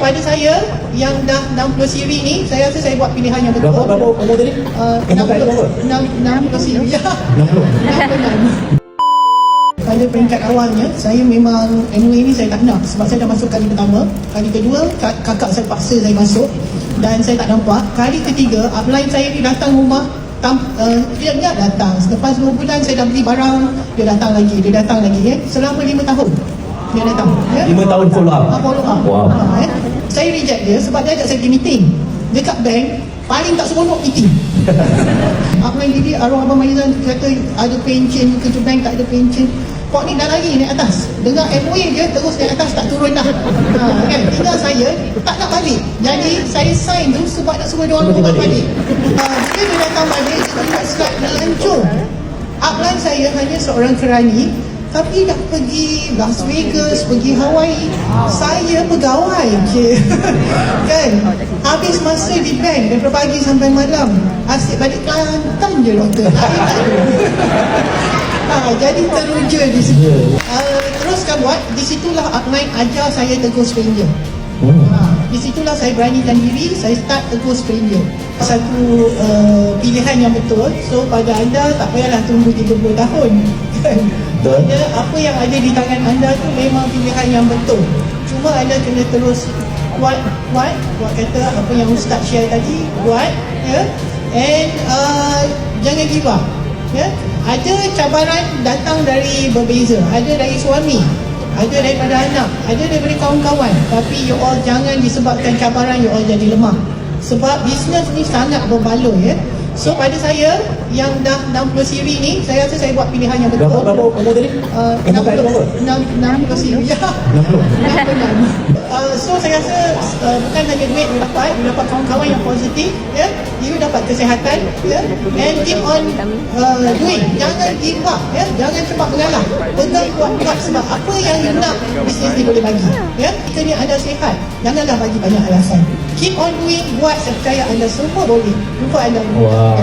pada saya yang dah 60 siri ni, saya rasa saya buat pilihan yang betul. Berapa umur tadi? 60 siri. Ya. 60. Pada peringkat awalnya, saya memang MOA ni saya tak nak sebab saya dah masuk kali pertama. Kali kedua, kakak saya paksa saya masuk dan saya tak nampak. Kali ketiga, upline saya ni datang rumah, dia enggak datang. Selepas 2 bulan saya dah beli barang, dia datang lagi ya. Selama 5 tahun dia datang ya. 5 tahun follow up. Follow up. Wow. Saya reject dia sebab dia ajak saya pergi meeting dekat bank, paling tak seronok meeting. Upline dia, arwah Abang Maizan kata ada pencen, kerja bank tak ada pencen. Pok ni dah lari naik atas. Dengar MOA je terus naik atas, tak turun dah. Kan? Tinggal saya tak nak balik. Jadi saya sign tu sebab nak suruh dia orang buat balik. Bila dia datang balik, dia buat slide dah hancur. Upline saya hanya seorang kerani, tapi dah pergi Las Vegas, pergi Hawaii. Saya pegawai je. Kan? Habis masa di bank daripada pagi sampai malam. Asyik balik Kelantan je doktor. Jadi teruja di situ. Teruskan buat. Di situlah upline ajar saya tegur stranger. Di situlah saya beranikan diri, saya start tegur stranger. Satu pilihan yang betul. So pada anda tak payahlah tunggu 30 tahun. Apa yang ada di tangan anda tu memang pilihan yang betul. Cuma anda kena terus buat kata apa yang Ustaz share tadi, buat ya. And jangan give up. Ya, ada cabaran datang dari berbeza, ada dari suami, ada daripada anak, ada daripada kawan-kawan. Tapi you all jangan disebabkan cabaran you all jadi lemah. Sebab bisnes ni sangat berbaloi ya. So pada saya yang dah 60 siri ni, saya rasa saya buat pilihan yang betul. Berapa umur tadi? 60 siri. Ya. 66. So saya rasa bukan hanya duit you dapat kawan-kawan yang positif ya. You dapat kesihatan ya. And keep on doing. Jangan give up ya. Jangan cepat mengalah. Pegang kuat-kuat sebab apa yang you nak bisnes ni boleh bagi ya. Jika ni anda sihat, janganlah bagi banyak alasan. Keep on doing, buat, saya percaya anda semua boleh. Jumpa anda. Wow.